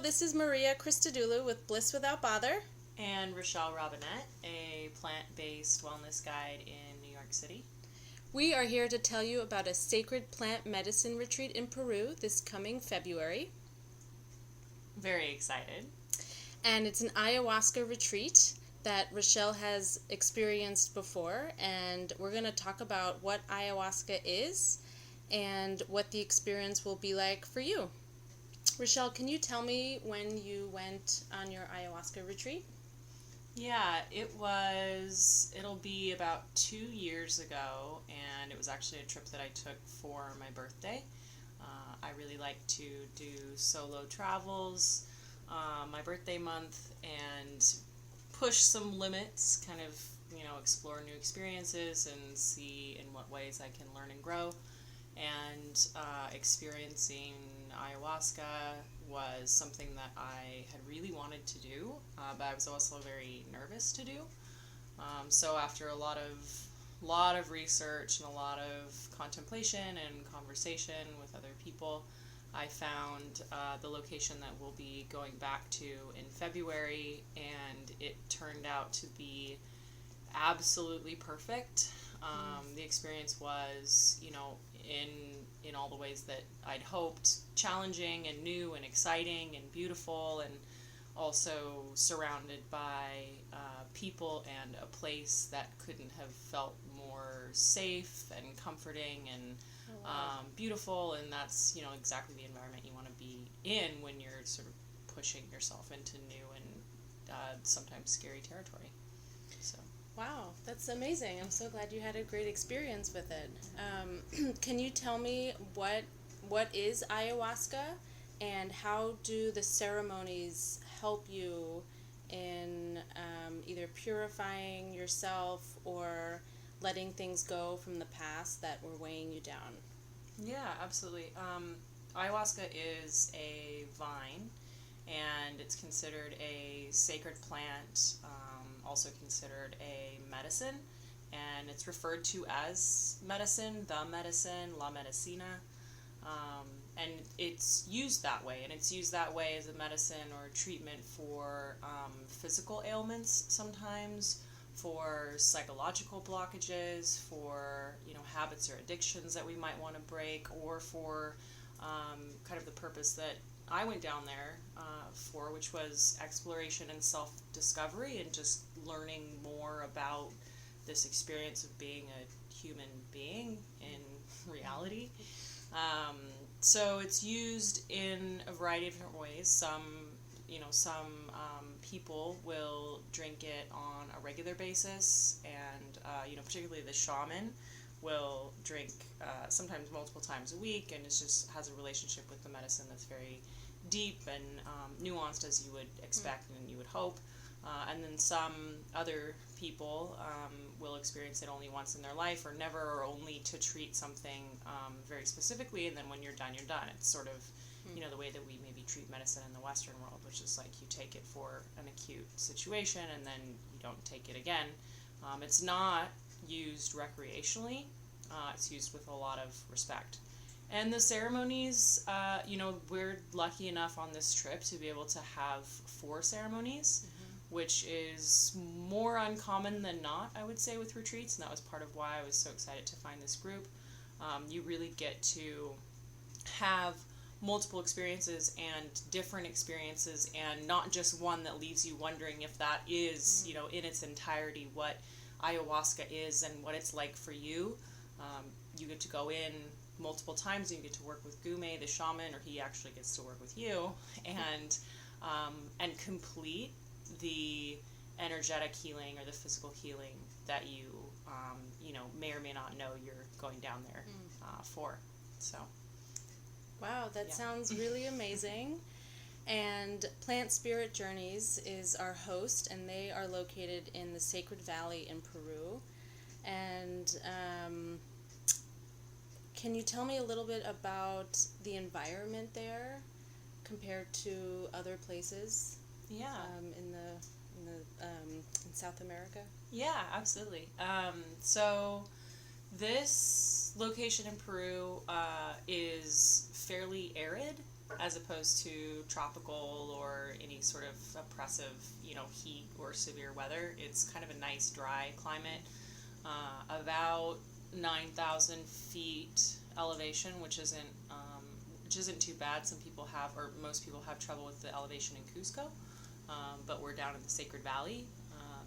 this is Maria Christodoulou with Bliss Without Bother. And Rachelle Robinett, a plant-based wellness guide in New York City. We are here to tell you about a sacred plant medicine retreat in Peru this coming February. Very excited. And it's an ayahuasca retreat that Rachelle has experienced before, and we're going to talk about what ayahuasca is and what the experience will be like for you. Rachelle, can you tell me when you went on your ayahuasca retreat? Yeah, it'll be about 2 years ago, and it was actually a trip that I took for my birthday. I really like to do solo travels my birthday month and push some limits, kind of, explore new experiences and see in what ways I can learn and grow. And experiencing ayahuasca was something that I had really wanted to do, but I was also very nervous to do. So after a lot of research and a lot of contemplation and conversation with other people, I found the location that we'll be going back to in February, and it turned out to be absolutely perfect. The experience was, in all the ways that I'd hoped, challenging and new and exciting and beautiful, and also surrounded by people and a place that couldn't have felt more safe and comforting and beautiful. And that's, exactly the environment you want to be in when you're sort of pushing yourself into new and sometimes scary territory. So. Wow, that's amazing. I'm so glad you had a great experience with it. Can you tell me what is ayahuasca, and how do the ceremonies help you in either purifying yourself or letting things go from the past that were weighing you down? Yeah, absolutely. Ayahuasca is a vine, and it's considered a sacred plant, also considered a medicine, and it's referred to as medicine, the medicine, la medicina, and it's used that way, and it's used that way as a medicine or treatment for physical ailments sometimes, for psychological blockages, for habits or addictions that we might want to break, or for kind of the purpose that I went down there for, which was exploration and self-discovery and just learning more about this experience of being a human being in reality. So it's used in a variety of different ways. Some people will drink it on a regular basis, and particularly the shaman will drink sometimes multiple times a week, and just has a relationship with the medicine that's very deep and nuanced, as you would expect and you would hope. And then some other people will experience it only once in their life, or never, or only to treat something very specifically, and then when you're done, you're done. It's sort of the way that we maybe treat medicine in the Western world, which is like you take it for an acute situation and then you don't take it again. It's not used recreationally. It's used with a lot of respect. And the ceremonies, we're lucky enough on this trip to be able to have 4 ceremonies, which is more uncommon than not, I would say, with retreats, and that was part of why I was so excited to find this group. You really get to have multiple experiences and different experiences, and not just one that leaves you wondering if that is, in its entirety what ayahuasca is and what it's like for you. You get to go in multiple times, and you get to work with Gume, the shaman, or he actually gets to work with you, and complete the energetic healing or the physical healing that you may or may not know you're going down there for. So. Wow, that sounds really amazing. And Plant Spirit Journeys is our host, and they are located in the Sacred Valley in Peru. And can you tell me a little bit about the environment there compared to other places? Yeah. In South America? Yeah, absolutely. So this this location in Peru is fairly arid as opposed to tropical or any sort of oppressive, heat or severe weather. It's kind of a nice dry climate, about 9,000 feet elevation, which isn't too bad. Some people have, or most people have trouble with the elevation in Cusco, but we're down in the Sacred Valley.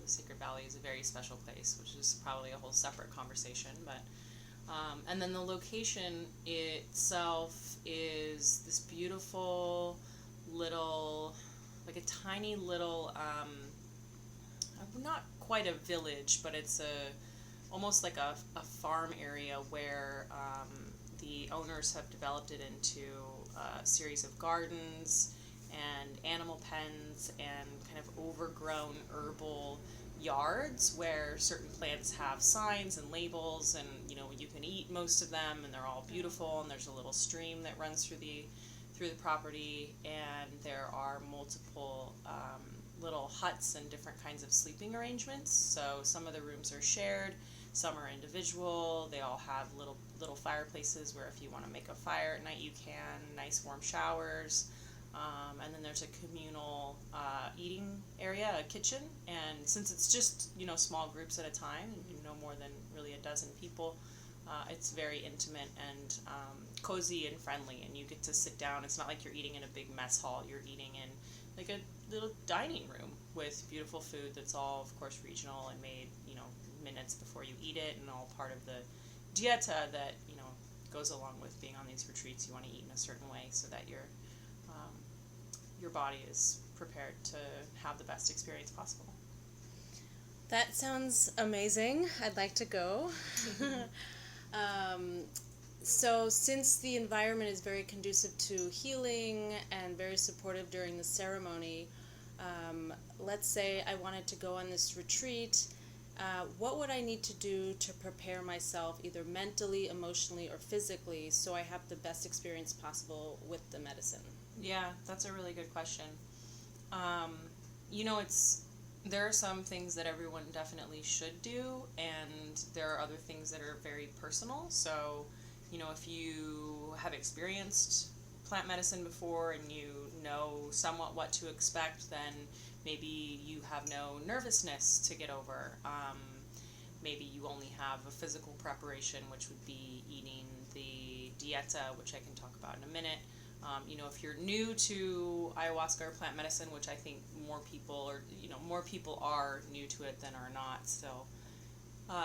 The Sacred Valley is a very special place, which is probably a whole separate conversation, but and then the location itself is this beautiful little, like a tiny little, not quite a village, but it's almost like a farm area where the owners have developed it into a series of gardens and animal pens and kind of overgrown herbal yards where certain plants have signs and labels, and you can eat most of them, and they're all beautiful, and there's a little stream that runs through the property, and there are multiple little huts and different kinds of sleeping arrangements. So some of the rooms are shared, some are individual. They all have little fireplaces where if you want to make a fire at night you can, nice warm showers. And then there's a communal eating area, a kitchen, and since it's just small groups at a time, no more than really a dozen people, it's very intimate and cozy and friendly, and you get to sit down. It's not like you're eating in a big mess hall. You're eating in like a little dining room with beautiful food that's all, of course, regional and made minutes before you eat it, and all part of the dieta that goes along with being on these retreats. You want to eat in a certain way so that your body is prepared to have the best experience possible. That sounds amazing. I'd like to go. So since the environment is very conducive to healing and very supportive during the ceremony, let's say I wanted to go on this retreat, what would I need to do to prepare myself either mentally, emotionally, or physically so I have the best experience possible with the medicine? Yeah, that's a really good question. There are some things that everyone definitely should do, and there are other things that are very personal. So, if you have experienced plant medicine before and you know somewhat what to expect, then maybe you have no nervousness to get over. Maybe you only have a physical preparation, which would be eating the dieta, which I can talk about in a minute. If you're new to ayahuasca or plant medicine, which I think more people are new to it than are not still.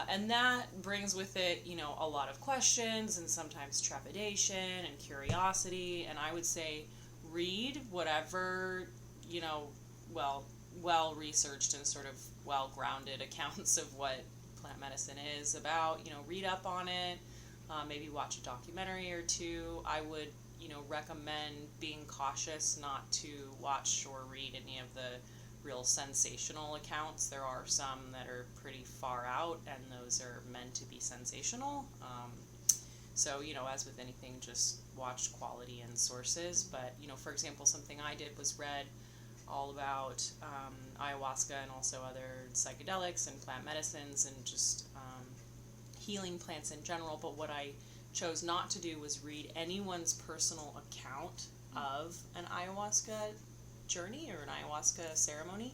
And that brings with it, a lot of questions and sometimes trepidation and curiosity. And I would say read whatever, well-researched and sort of well-grounded accounts of what plant medicine is about. Read up on it, maybe watch a documentary or two. I would recommend being cautious not to watch or read any of the real sensational accounts. There are some that are pretty far out, and those are meant to be sensational. So, as with anything, just watch quality and sources. But, for example, something I did was read all about ayahuasca and also other psychedelics and plant medicines and just healing plants in general. But what I chose not to do was read anyone's personal account of an ayahuasca journey or an ayahuasca ceremony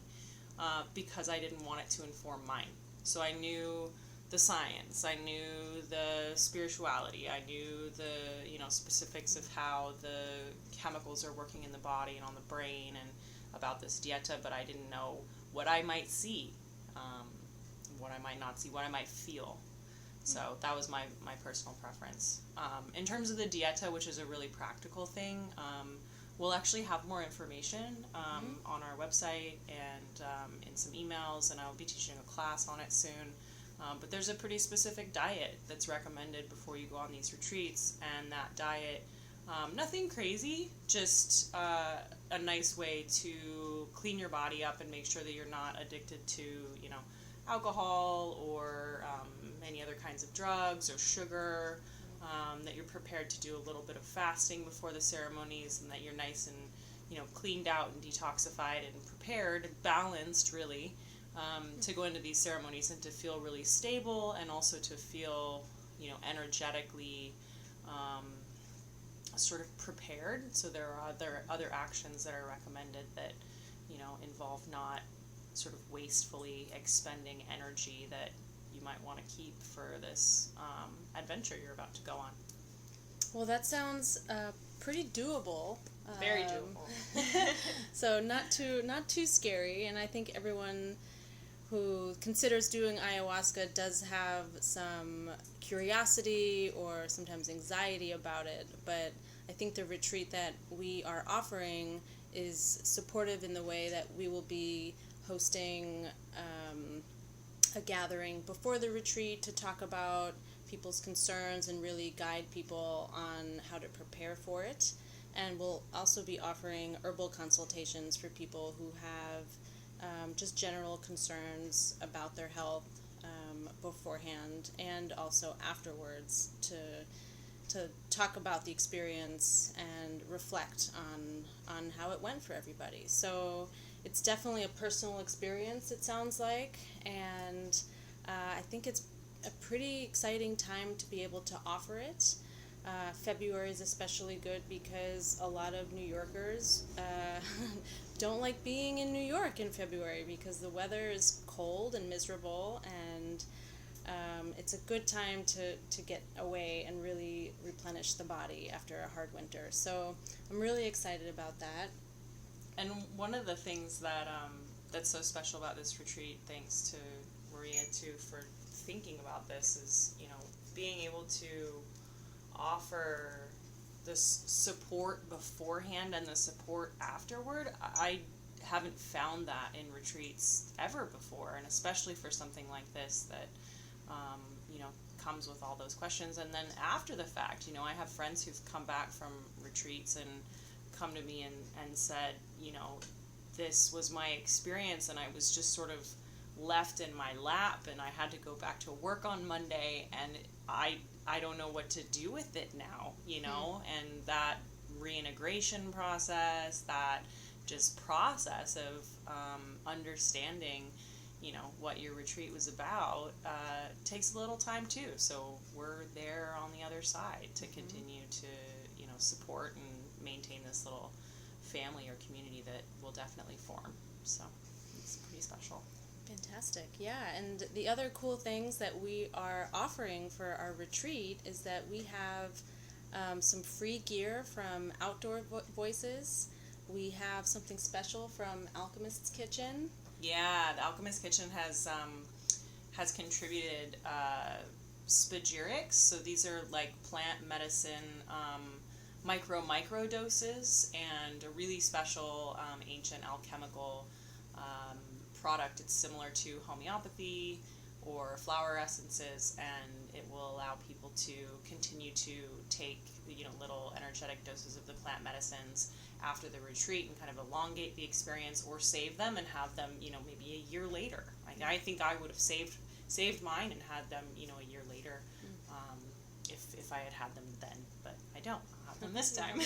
because I didn't want it to inform mine. So I knew the science, I knew the spirituality, I knew the specifics of how the chemicals are working in the body and on the brain and about this dieta, but I didn't know what I might see, what I might not see, what I might feel. So that was my personal preference. In terms of the dieta, which is a really practical thing, we'll actually have more information on our website and in some emails, and I'll be teaching a class on it soon. But there's a pretty specific diet that's recommended before you go on these retreats, and that diet, nothing crazy, just a nice way to clean your body up and make sure that you're not addicted to, alcohol or any other kinds of drugs or sugar, that you're prepared to do a little bit of fasting before the ceremonies, and that you're nice and, cleaned out and detoxified and prepared, balanced really, to go into these ceremonies and to feel really stable and also to feel, energetically sort of prepared. So there are other actions that are recommended that, involve not sort of wastefully expending energy that you might want to keep for this adventure you're about to go on. Well, that sounds pretty doable. Very doable. So not too scary, and I think everyone who considers doing ayahuasca does have some curiosity or sometimes anxiety about it, but I think the retreat that we are offering is supportive in the way that we will be hosting a gathering before the retreat to talk about people's concerns and really guide people on how to prepare for it. And we'll also be offering herbal consultations for people who have just general concerns about their health beforehand and also afterwards to talk about the experience and reflect on how it went for everybody. So it's definitely a personal experience, it sounds like, and I think it's a pretty exciting time to be able to offer it. February is especially good because a lot of New Yorkers don't like being in New York in February because the weather is cold and miserable, and it's a good time to get away and really replenish the body after a hard winter. So I'm really excited about that. And one of the things that that's so special about this retreat, thanks to Maria too for thinking about this, is being able to offer this support beforehand and the support afterward. I haven't found that in retreats ever before, and especially for something like this that comes with all those questions. And then after the fact, I have friends who've come back from retreats and come to me and said, this was my experience and I was just sort of left in my lap and I had to go back to work on Monday and I don't know what to do with it now, and that reintegration process, that just process of understanding, what your retreat was about, takes a little time too. So we're there on the other side to continue to, support and maintain this little family or community that will definitely form. So it's pretty special. Fantastic. Yeah, and the other cool things that we are offering for our retreat is that we have some free gear from Outdoor Voices. We have something special from Alchemist's Kitchen. Yeah, the Alchemist Kitchen has contributed spagyrics. So these are like plant medicine micro doses, and a really special ancient alchemical product. It's similar to homeopathy or flower essences, and it will allow people to continue to take little energetic doses of the plant medicines after the retreat and kind of elongate the experience, or save them and have them maybe a year later. I think I would have saved mine and had them a year later if I had them then, but I don't. I'll have them this time.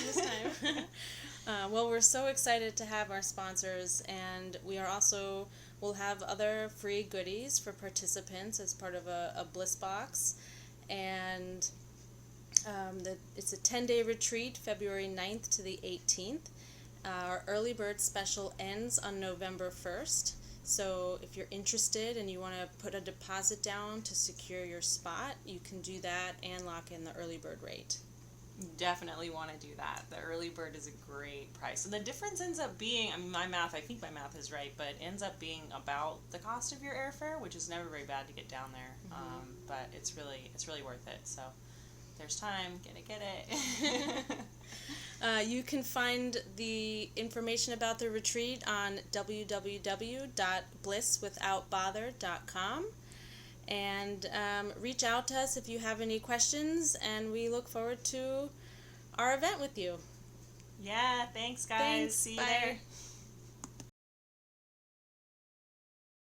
Well, we're so excited to have our sponsors, and we'll have other free goodies for participants as part of a Bliss box. And it's a 10-day retreat, February 9th to the 18th. Our early bird special ends on November 1st. So if you're interested and you want to put a deposit down to secure your spot, you can do that and lock in the early bird rate. Definitely want to do that. The early bird is a great price. And the difference ends up being, I think my math is right, but it ends up being about the cost of your airfare, which is never very bad to get down there. Mm-hmm. But it's really worth it. So there's time, get it. You can find the information about the retreat on www.blisswithoutbother.com. And reach out to us if you have any questions, and we look forward to our event with you. Yeah, thanks guys. Thanks. See you Bye. there.